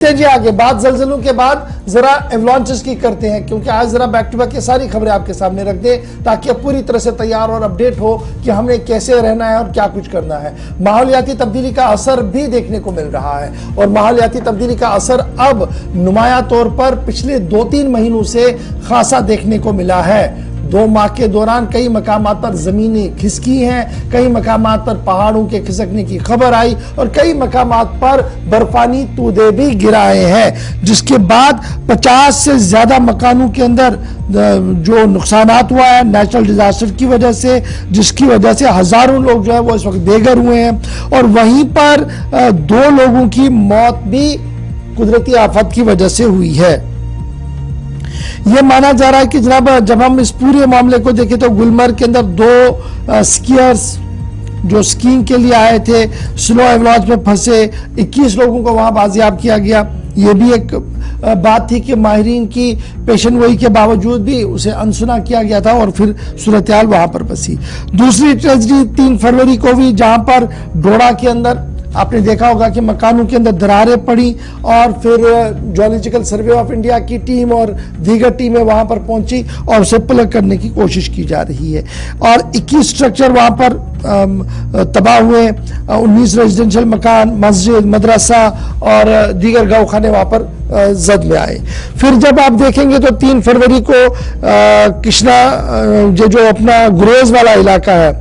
जी आगे बात जलजलों के बाद जरा एवलांचेस की करते हैं, क्योंकि आज जरा बैक टू बैक ये सारी खबरें आपके सामने रख दें ताकि अब पूरी तरह से तैयार और अपडेट हो कि हमने कैसे रहना है और क्या कुछ करना है। माहौलियाती तब्दीली का असर भी देखने को मिल रहा है और माहौलियाती तब्दीली का असर अब नुमाया तौर पर पिछले 2-3 महीनों से खासा देखने को मिला है। 2 माह के दौरान कई मकामात पर जमीनें खिसकी हैं, कई मकामात पर पहाड़ों के खिसकने की खबर आई और कई मकामात पर बर्फानी तूदे भी गिराए हैं, जिसके बाद 50 से ज्यादा मकानों के अंदर जो नुकसान हुआ है नेचुरल डिजास्टर की वजह से, जिसकी वजह से हजारों लोग जो है वो इस वक्त बेघर हुए हैं और वहीं पर 2 लोगों की मौत भी कुदरती आफत की वजह से हुई है। यह माना जा रहा है कि जनाब जब हम इस पूरे मामले को देखें तो गुलमर्ग के अंदर 2 स्कीयर्स जो स्कीइंग के लिए आए थे स्नो एवलांच में फंसे, 21 लोगों को वहां बाजियाब किया गया। यह भी एक बात थी कि माहिरीन की पेशेनगोई के बावजूद भी उसे अनसुना किया गया था और फिर सूरत हाल वहां पर बसी। दूसरी ट्रेजेडी 3 फरवरी को भी, जहां पर डोडा के अंदर आपने देखा होगा कि मकानों के अंदर दरारें पड़ी और फिर जियोलॉजिकल सर्वे ऑफ इंडिया की टीम और दीगर टीमें वहां पर पहुंची और उसे प्लग करने की कोशिश की जा रही है और 21 स्ट्रक्चर वहां पर तबाह हुए, 19 रेजिडेंशियल मकान, मस्जिद, मदरसा और दीगर गौखाने वहां पर जद में आए। फिर जब आप देखेंगे तो 3 फरवरी को कृष्णा जो अपना गुरेज वाला इलाका है,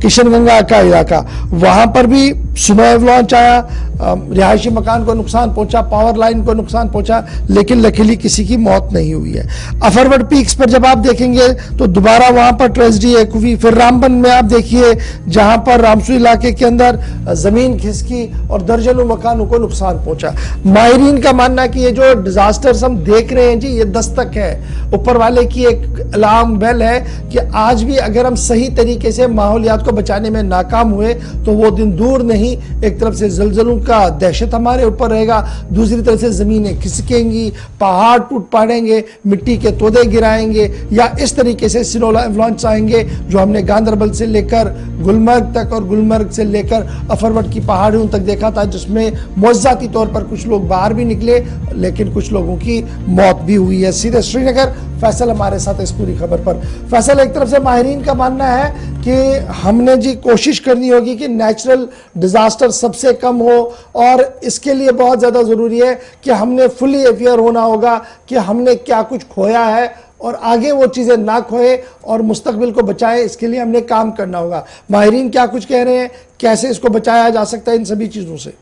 किशनगंगा का इलाका, वहां पर भी स्नो एवलांच आया, रिहायशी मकान को नुकसान पहुंचा, पावर लाइन को नुकसान पहुंचा, लेकिन लकीली किसी की मौत नहीं हुई है। अफरवट पीक्स पर जब आप देखेंगे तो दोबारा वहां पर ट्रेजेडी एक हुई। फिर रामबन में आप देखिए जहां पर रामसू इलाके के अंदर जमीन खिसकी और दर्जनों मकानों को नुकसान पहुंचा। माहिरीन का मानना है कि ये जो डिजास्टर्स हम देख रहे हैं जी, ये दस्तक है, ऊपर वाले की एक अलार्म बेल है कि आज भी अगर हम सही तरीके से माहौलियात को बचाने में नाकाम हुए तो वो दिन दूर नहीं। एक तरफ से जलजलों का दहशत हमारे ऊपर रहेगा, दूसरी तरफ से जमीनें खिसकेंगी, पहाड़ टूट पड़ेंगे, मिट्टी के तोदे गिराएंगे या इस तरीके से स्नो एवलांच आएंगे जो हमने गांधरबल से लेकर गुलमर्ग तक और गुलमर्ग से लेकर अफरवट की पहाड़ियों तक देखा था, जिसमें मुआवजाती तौर पर कुछ लोग बाहर भी निकले लेकिन कुछ लोगों की मौत भी हुई है। सीधे श्रीनगर, फैसल हमारे साथ इस पूरी खबर पर। फैसल, एक तरफ से माहिरीन का मानना है कि हमने जी कोशिश करनी होगी कि नेचुरल डिजास्टर सबसे कम हो और इसके लिए बहुत ज्यादा जरूरी है कि हमने फुली अवेयर होना होगा कि हमने क्या कुछ खोया है और आगे वो चीजें ना खोए और मुस्तकबिल को बचाए, इसके लिए हमने काम करना होगा। माहिरीन क्या कुछ कह रहे हैं, कैसे इसको बचाया जा सकता है इन सभी चीजों से?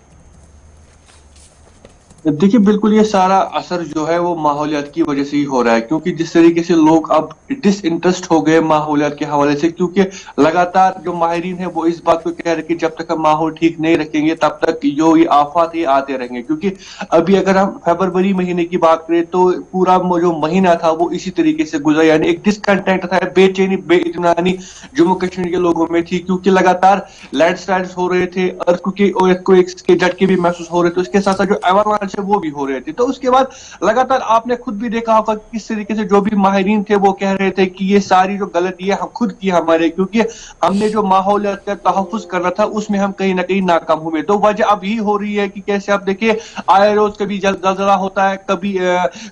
देखिए, बिल्कुल ये सारा असर जो है वो माहौलियात की वजह से ही हो रहा है, क्योंकि जिस तरीके से लोग अब डिसइंटरेस्ट हो गए माहौलियात के हवाले से, क्योंकि लगातार जो माहिरीन है वो इस बात को कह रहे हैं कि जब तक हम माहौल ठीक नहीं रखेंगे तब तक जो ये आफात ये आते रहेंगे। क्योंकि अभी अगर हम फरवरी महीने की बात करें तो पूरा जो महीना था वो इसी तरीके से गुजरा, यानी एक डिसकंटेंट था, बेचैनी बेइत्मीनानी जम्मू कश्मीर के लोगों में थी, क्योंकि लगातार लैंडस्लाइड्स हो रहे थे, अर्थक्वेक्स के झटके भी महसूस हो रहे थे, उसके साथ साथ जो एवलांच वो भी हो रहे थे। तो उसके बाद लगातार आपने खुद भी देखा होगा किस तरीके से जो भी माहिरीन थे वो कह रहे थे कि ये सारी जो गलती है हम खुद की हमारे, क्योंकि हमने जो माहौलियात का तहफ्फुज करना था उसमें हम कहीं ना कहीं नाकाम हुए। तो वजह अब ही हो रही है कि कैसे आप देखिए आए रोज कभी जलजला होता है, कभी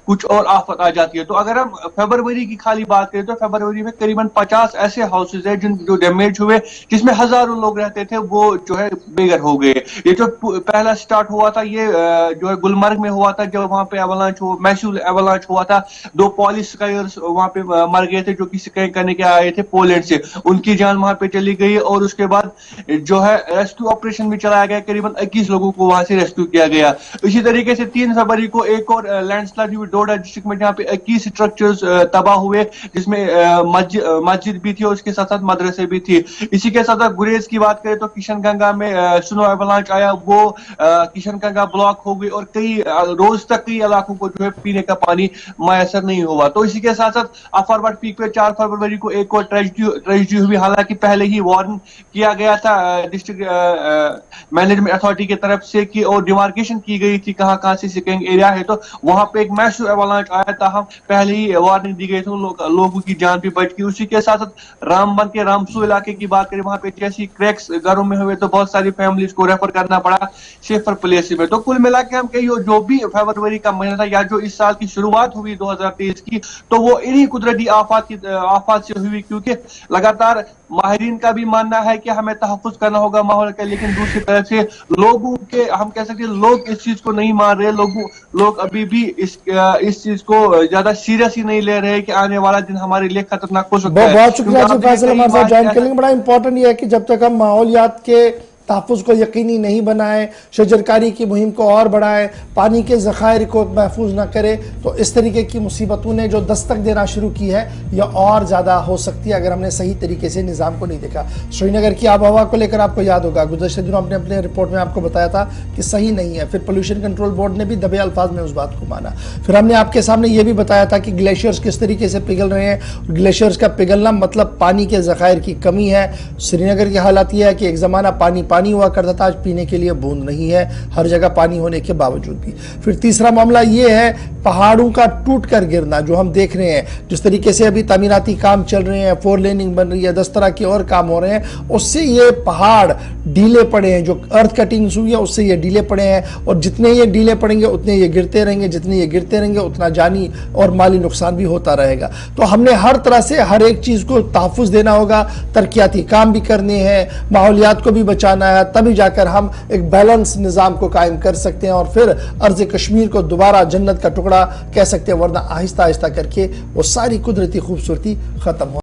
कुछ और आफत आ जाती है। तो अगर हम फरवरी की खाली बात करें तो फरवरी में करीबन 50 ऐसे हाउसेज है जो डैमेज हुए, जिसमें हजारों लोग रहते थे, वो जो है बेघर हो गए। ये जो पहला स्टार्ट हुआ था ये जो है गुलमर्ग में हुआ था, जब वहां पे एवलांच हो, मैसूर एवलांच हुआ था, 2 पुलिस स्कायर्स वहां पे मर गए थे जो कि स्काई करने के आए थे पोलैंड से, उनकी जान वहां पे चली गई। और उसके बाद जो है रेस्क्यू ऑपरेशन भी चलाया गया, करीबन 21 लोगों को वहां से रेस्क्यू किया गया। इसी तरीके से 3 फरवरी को एक और लैंडस्लाइड हुई डोडा डिस्ट्रिक्ट में, जहां पे 21 स्ट्रक्चर्स तबाह हुए, जिसमें मस्जिद भी थी और उसके साथ साथ मदरसे भी थी। इसी के साथ गुरेज की बात करें तो किशनगंगा में स्नो एवलांच आया, वो किशनगंगा ब्लॉक हो गई और कई रोज तक कई इलाकों को जो है पीने का पानी मैसर नहीं हुआ। तो इसी के साथ साथ अफरवट पीक पे 4 फरवरी को एक और ट्रेजेडी हुई, हालांकि पहले ही वार्न किया गया था डिस्ट्रिक्ट मैनेजमेंट अथॉरिटी की तरफ से कि और डिमार्केशन की गई थी कहां कहां से सिकिंग एरिया है, तो वहां पे एक मैसिव एवलांच आया था, हम पहले ही वार्निंग दी गई थी, लोगों की जान भी बच गई। उसी के साथ साथ रामबन के रामसू इलाके की बात करें, वहां पे जैसी क्रैक्स घरों में हुए तो बहुत सारी फैमिलीज को रेफर करना पड़ा सेफर प्लेस में। तो कुल मिला के हम कहीं जो भी फरवरी का महीना था या जो इस साल की शुरुआत हुई 2023 की, तो वो इन्हीं कुदरती आफात से हुई, क्योंकि लगातार माहिरीन का भी मानना है कि हमें तहफ्फुज करना होगा माहौल का, लेकिन दूसरी तरफ से लोगों के, हम कह सकते हैं लोग इस चीज को नहीं मान रहे। लोग अभी भी इस चीज को ज्यादा सीरियस ही नहीं ले रहे कि आने वाला दिन हमारे लिए खतरनाक हो सकता है। बहुत शुक्रिया जी क्योंकि फैसल हमारे साथ ज्वाइन ऐसा- करने। बड़ा इंपॉर्टेंट ये है कि जब तक हम माहौलियात के तहफ़्फ़ुज़ को यकीनी नहीं बनाएं, शजरकारी की मुहिम को और बढ़ाएं, पानी के ज़खायर को महफूज ना करें, तो इस तरीके की मुसीबतों ने जो दस्तक देना शुरू की है यह और ज़्यादा हो सकती है अगर हमने सही तरीके से निज़ाम को नहीं देखा। श्रीनगर की आब हवा को लेकर आपको याद होगा गुज़श्ता दिनों हमने अपने रिपोर्ट में आपको बताया था कि सही नहीं है, फिर पोल्यूशन कंट्रोल बोर्ड ने भी दबे अल्फाज में उस बात को माना। फिर हमने आपके सामने ये भी बताया था कि ग्लेशियर्स किस तरीके से पिघल रहे हैं। ग्लेशियर्स का पिघलना मतलब पानी के ज़खायर की कमी है। श्रीनगर की हालत यह है कि एक ज़माना पानी हुआ करता था, आज पीने के लिए बूंद नहीं है हर जगह पानी होने के बावजूद भी। फिर तीसरा मामला ये है पहाड़ों का टूट कर गिरना, जो हम देख रहे हैं जिस तरीके से अभी तामीराती काम चल रहे हैं, 4 लेनिंग बन रही है, 10 तरह के और काम हो रहे हैं, उससे ये पहाड़ ढीले पड़े हैं। जो अर्थ कटिंग्स हुई है उससे ये ढीले पड़े हैं, और जितने ये ढीले पड़ेंगे उतने ये गिरते रहेंगे, जितने ये गिरते रहेंगे उतना जानी और माली नुकसान भी होता रहेगा। तो हमने हर तरह से हर एक चीज को तहफ़्फ़ुज़ देना होगा, तरक्याती काम भी करने हैं, माहौलियात को भी बचाना है, तभी जाकर हम एक बैलेंस निज़ाम को कायम कर सकते हैं और फिर अर्ज़ कश्मीर को दोबारा जन्नत का टुकड़ा कह सकते हैं, वरना आहिस्ता आहिस्ता करके वो सारी कुदरती खूबसूरती खत्म हो